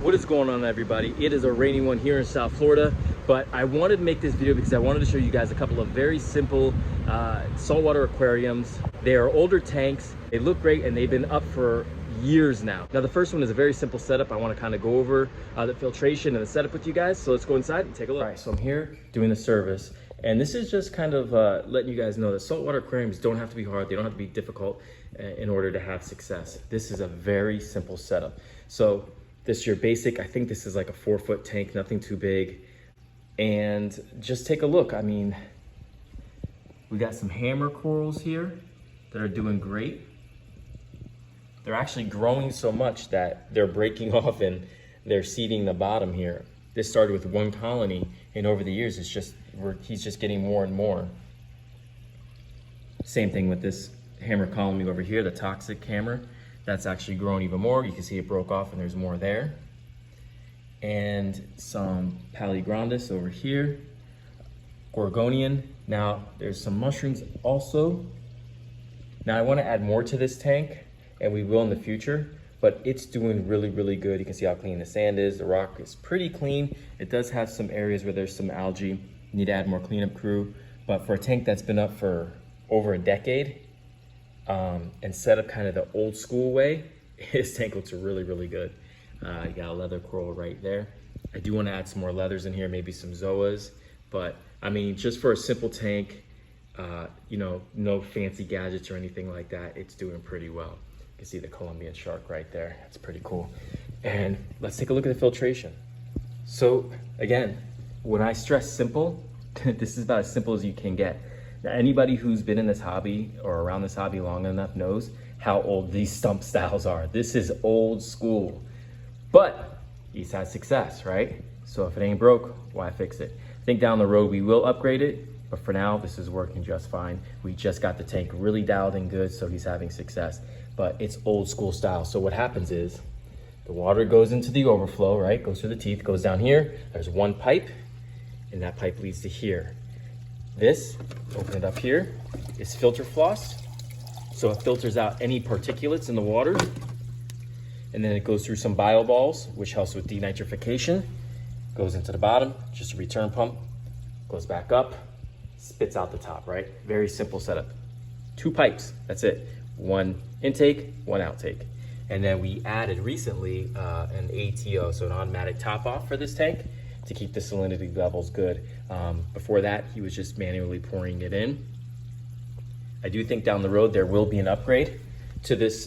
What is going on, everybody? It is a rainy one here in South Florida, but I wanted to make this video because I wanted to show you guys a couple of very simple saltwater aquariums. They are older tanks, they look great, and they've been up for years now. Now the first one is a very simple setup. I want to kind of go over the filtration and the setup with you guys, so let's go inside and take a look. All right, so I'm here doing the service, and this is just kind of letting you guys know that saltwater aquariums don't have to be hard, they don't have to be difficult in order to have success. This is a very simple setup. So this is your basic, I think this is like a 4-foot tank, nothing too big. And just take a look. I mean, we got some hammer corals here that are doing great. They're actually growing so much that they're breaking off and they're seeding the bottom here. This started with one colony, and over the years, he's just getting more and more. Same thing with this hammer colony over here, the toxic hammer. That's actually grown even more. You can see it broke off and there's more there. And some paligrandus over here, gorgonian. Now there's some mushrooms also. Now I want to add more to this tank, and we will in the future, but it's doing really, really good. You can see how clean the sand is. The rock is pretty clean. It does have some areas where there's some algae. You need to add more cleanup crew, but for a tank that's been up for over a decade, and set up kind of the old school way, his tank looks really, really good. You got a leather coral right there. I do want to add some more leathers in here, maybe some zoas, but I mean, just for a simple tank, you know, no fancy gadgets or anything like that, it's doing pretty well. You can see the Colombian shark right there. That's pretty cool. And let's take a look at the filtration. So again, when I stress simple, this is about as simple as you can get. Now, anybody who's been in this hobby or around this hobby long enough knows how old these stump styles are. This is old school, but he's had success, right? So if it ain't broke, why fix it? I think down the road we will upgrade it, but for now, this is working just fine. We just got the tank really dialed in good, so he's having success, but it's old school style. So what happens is the water goes into the overflow, right? Goes through the teeth, goes down here. There's one pipe, and that pipe leads to here. This, open it up here, is filter floss. So it filters out any particulates in the water. And then it goes through some bioballs, which helps with denitrification. Goes into the bottom, just a return pump. Goes back up, spits out the top, right? Very simple setup. 2 pipes, that's it. One intake, one outtake. And then we added recently an ATO, so an automatic top off for this tank, to keep the salinity levels good. Before that, he was just manually pouring it in. I do think down the road there will be an upgrade to this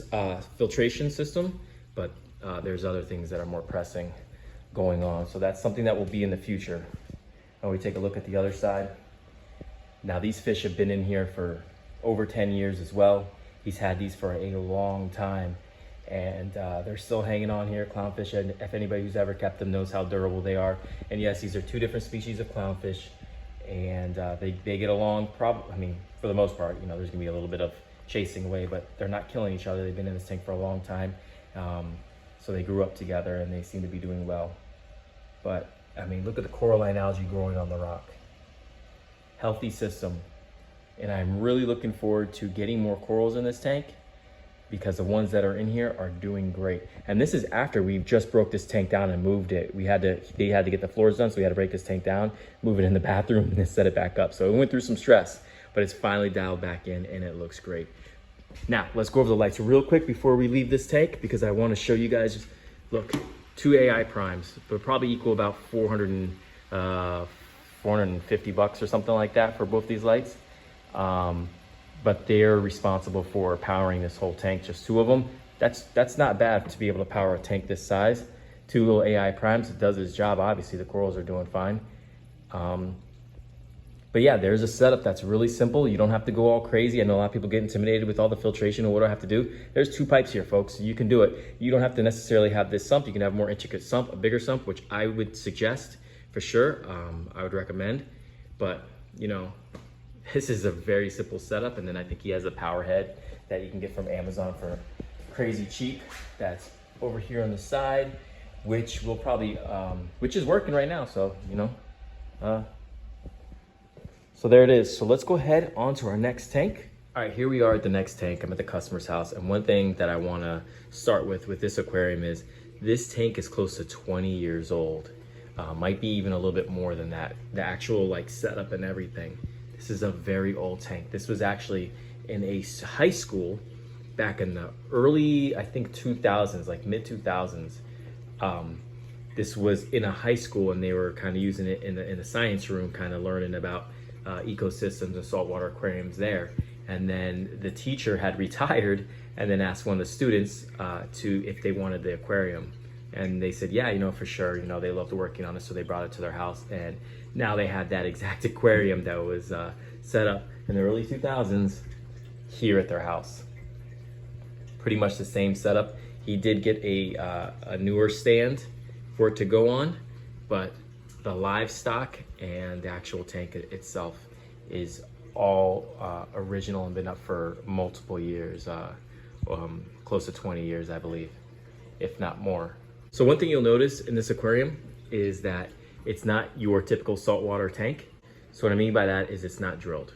filtration system, but there's other things that are more pressing going on. So that's something that will be in the future. Now we take a look at the other side. Now these fish have been in here for over 10 years as well. He's had these for a long time, and they're still hanging on here. Clownfish, and if anybody who's ever kept them knows how durable they are. And yes, these are 2 different species of clownfish, and they get along I mean, for the most part. You know, there's gonna be a little bit of chasing away, but they're not killing each other. They've been in this tank for a long time. So they grew up together and they seem to be doing well. But I mean, look at the coralline algae growing on the rock. Healthy system. And I'm really looking forward to getting more corals in this tank, because the ones that are in here are doing great. And this is after we just broke this tank down and moved it. They had to get the floors done, so we had to break this tank down, move it in the bathroom, and then set it back up. So it went through some stress, but it's finally dialed back in and it looks great. Now, let's go over the lights real quick before we leave this tank, because I want to show you guys, look, 2 AI primes, but probably equal about 450 bucks or something like that for both these lights. But they're responsible for powering this whole tank, just 2 of them. That's not bad to be able to power a tank this size. 2 little AI primes, it does its job. Obviously the corals are doing fine. But yeah, there's a setup that's really simple. You don't have to go all crazy. I know a lot of people get intimidated with all the filtration and what do I have to do. There's 2 pipes here, folks. You can do it. You don't have to necessarily have this sump. You can have a more intricate sump, a bigger sump, which I would suggest for sure. I would recommend, but you know, this is a very simple setup. And then I think he has a power head that you can get from Amazon for crazy cheap. That's over here on the side, which will probably, which is working right now. So, you know, so there it is. So let's go ahead on to our next tank. All right, here we are at the next tank. I'm at the customer's house. And one thing that I want to start with this aquarium is This tank is close to 20 years old. Might be even a little bit more than that. The actual like setup and everything. This is a very old tank. This was actually in a high school back in the early, I think 2000s, like mid 2000s. This was in a high school and they were kind of using it in the science room, kind of learning about ecosystems and saltwater aquariums there. And then the teacher had retired and then asked one of the students if they wanted the aquarium. And they said, yeah, you know, for sure. You know, they loved working on it, so they brought it to their house. And now they had that exact aquarium that was set up in the early 2000s here at their house. Pretty much the same setup. He did get a newer stand for it to go on, but the livestock and the actual tank itself is all original and been up for multiple years, close to 20 years, I believe, if not more. So one thing you'll notice in this aquarium is that it's not your typical saltwater tank. So what I mean by that is it's not drilled.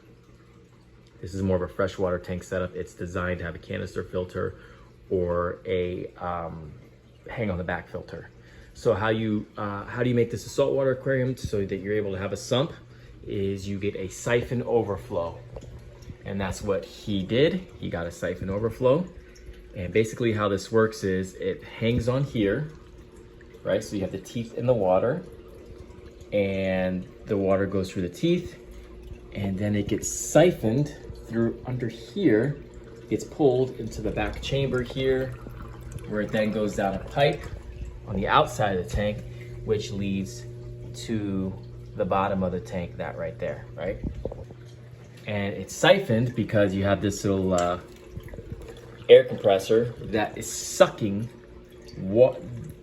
This is more of a freshwater tank setup. It's designed to have a canister filter or a hang on the back filter. So how do you make this a saltwater aquarium so that you're able to have a sump is you get a siphon overflow. And that's what he did. He got a siphon overflow. And basically how this works is it hangs on here, right? So you have the teeth in the water and the water goes through the teeth and then it gets siphoned through under here, gets pulled into the back chamber here, where it then goes down a pipe on the outside of the tank, which leads to the bottom of the tank, that right there, right? And it's siphoned because you have this little air compressor that is sucking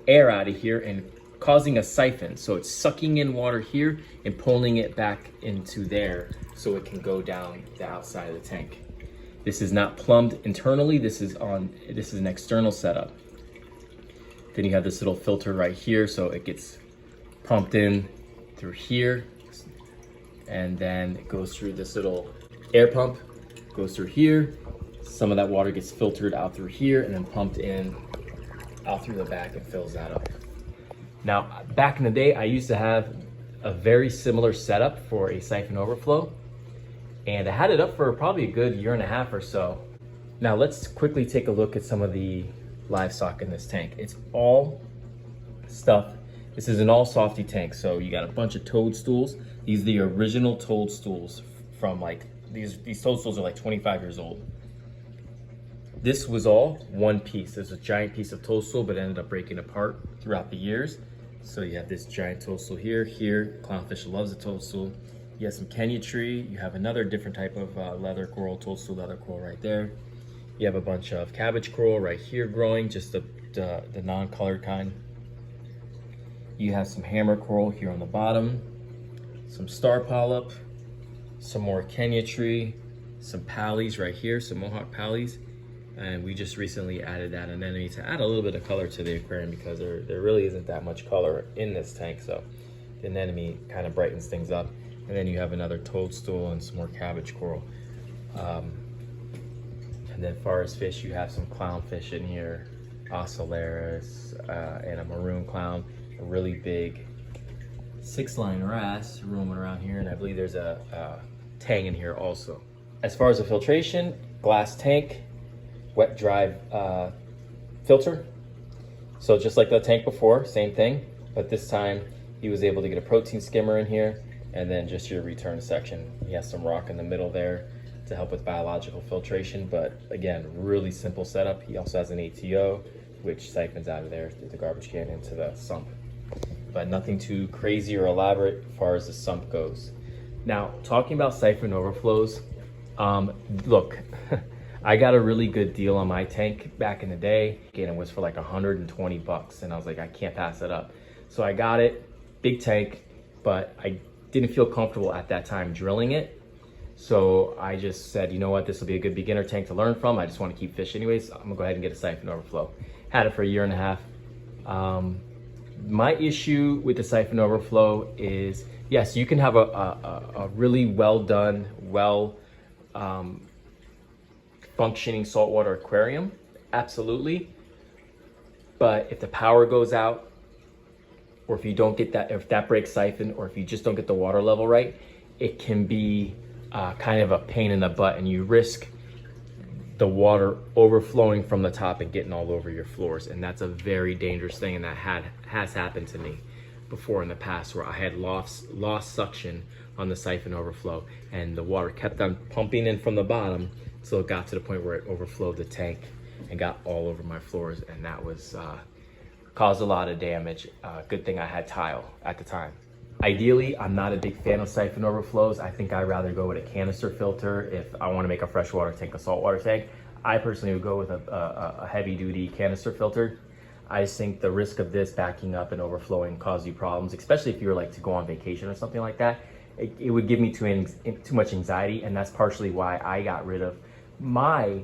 air out of here and causing a siphon. So it's sucking in water here and pulling it back into there so it can go down the outside of the tank. This is not plumbed internally. This is an external setup. Then you have this little filter right here, so it gets pumped in through here, and then it goes through this little air pump, goes through here. Some of that water gets filtered out through here and then pumped in out through the back and fills that up. Now, back in the day, I used to have a very similar setup for a siphon overflow, and I had it up for probably a good year and a half or so. Now let's quickly take a look at some of the livestock in this tank. It's all stuff. This is an all softy tank, so you got a bunch of toadstools. These are the original toadstools from like, these toadstools are like 25 years old. This was all one piece. There's a giant piece of toadstool, but it ended up breaking apart throughout the years. So you have this giant toadstool here. Clownfish loves a toadstool. You have some Kenya tree. You have another different type of leather coral, toadstool leather coral right there. You have a bunch of cabbage coral right here growing, just the non-colored kind. You have some hammer coral here on the bottom, some star polyp, some more Kenya tree, some pallies right here, some Mohawk pallies. And we just recently added that anemone to add a little bit of color to the aquarium because there really isn't that much color in this tank. So the anemone kind of brightens things up. And then you have another toadstool and some more cabbage coral. And then forest fish, you have some clownfish in here, ocellaris, and a maroon clown, a really big 6-line wrasse roaming around here. And I believe there's a tang in here also. As far as the filtration, glass tank, wet dry filter. So just like the tank before, same thing, but this time he was able to get a protein skimmer in here and then just your return section. He has some rock in the middle there to help with biological filtration, but again, really simple setup. He also has an ATO, which siphons out of there through the garbage can into the sump, but nothing too crazy or elaborate as far as the sump goes. Now, talking about siphon overflows, look, I got a really good deal on my tank back in the day, and it was for like 120 bucks, and I was like, I can't pass it up. So I got it, big tank, but I didn't feel comfortable at that time drilling it. So I just said, you know what, this will be a good beginner tank to learn from. I just want to keep fish anyways. I'm gonna go ahead and get a siphon overflow. Had it for a year and a half. My issue with the siphon overflow is, yes, you can have a really well done, functioning saltwater aquarium, absolutely. But if the power goes out, or if you don't get that, if that breaks siphon, or if you just don't get the water level right, it can be kind of a pain in the butt, and you risk the water overflowing from the top and getting all over your floors. And that's a very dangerous thing, and that has happened to me before in the past, where I had lost suction on the siphon overflow, and the water kept on pumping in from the bottom, so it got to the point where it overflowed the tank and got all over my floors, and that was caused a lot of damage. Good thing I had tile at the time. Ideally, I'm not a big fan of siphon overflows. I think I'd rather go with a canister filter if I want to make a freshwater tank, a saltwater tank. I personally would go with a heavy-duty canister filter. I just think the risk of this backing up and overflowing cause you problems, especially if you were like to go on vacation or something like that. It would give me too much anxiety, and that's partially why I got rid of my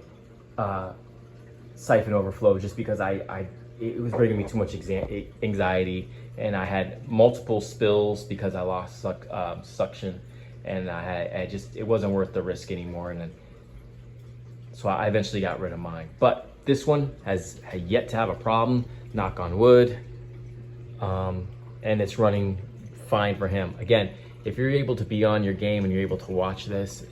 siphon overflow, just because it was bringing me too much anxiety, and I had multiple spills because I lost suction, and it wasn't worth the risk anymore. And then, so I eventually got rid of mine. But this one has yet to have a problem, knock on wood, and it's running fine for him. Again, if you're able to be on your game and you're able to watch this,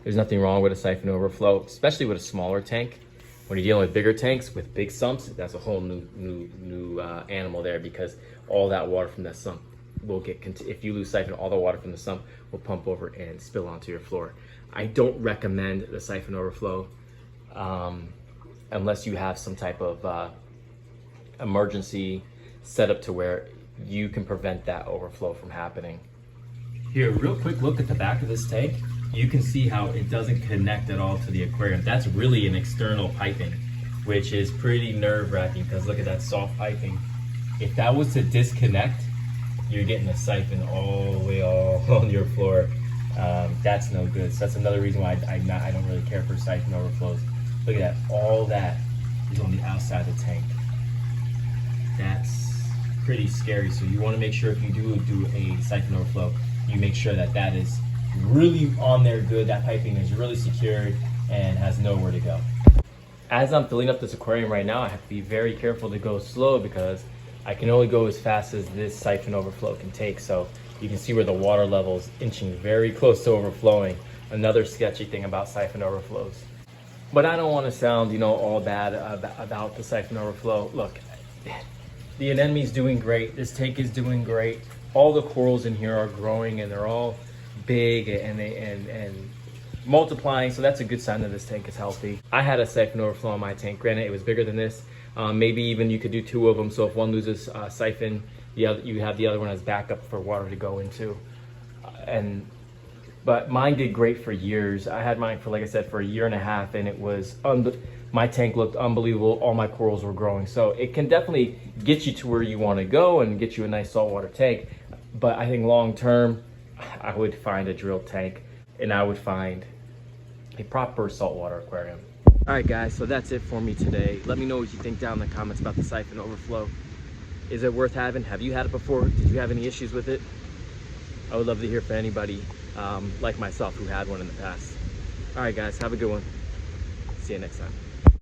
there's nothing wrong with a siphon overflow, especially with a smaller tank. When you're dealing with bigger tanks with big sumps, that's a whole new animal there, because all that water from that sump will get, if you lose siphon, all the water from the sump will pump over and spill onto your floor. I don't recommend the siphon overflow unless you have some type of emergency setup to where you can prevent that overflow from happening. Here, real quick look at the back of this tank. You can see how it doesn't connect at all to the aquarium. That's really an external piping, which is pretty nerve-wracking, because look at that soft piping. If that was to disconnect, you're getting a siphon all the way on your floor. That's no good. So that's another reason why I don't really care for siphon overflows. Look at that, all that is on the outside of the tank. That's pretty scary. So you want to make sure if you do a siphon overflow, you make sure that that is really on there good, that piping is really secured and has nowhere to go. As I'm filling up this aquarium right now, I have to be very careful to go slow, because I can only go as fast as this siphon overflow can take. So you can see where the water level is inching very close to overflowing. Another sketchy thing about siphon overflows. But I don't want to sound, all bad about the siphon overflow. Look, the anemone's doing great. This tank is doing great. All the corals in here are growing, and they're all big and multiplying, so that's a good sign that this tank is healthy. I had a siphon overflow in my tank. Granted, it was bigger than this. Maybe even you could do two of them, so if one loses siphon, you have the other one as backup for water to go into. But mine did great for years. I had mine for, like I said, for a year and a half, and it was my tank looked unbelievable. All my corals were growing, so it can definitely get you to where you want to go and get you a nice saltwater tank. But I think long term, I would find a drill tank, and I would find a proper saltwater aquarium. All right, guys, so that's it for me today. Let me know what you think down in the comments about the siphon overflow. Is it worth having? Have you had it before? Did you have any issues with it? I would love to hear from anybody like myself who had one in the past. All right, guys, have a good one. See you next time.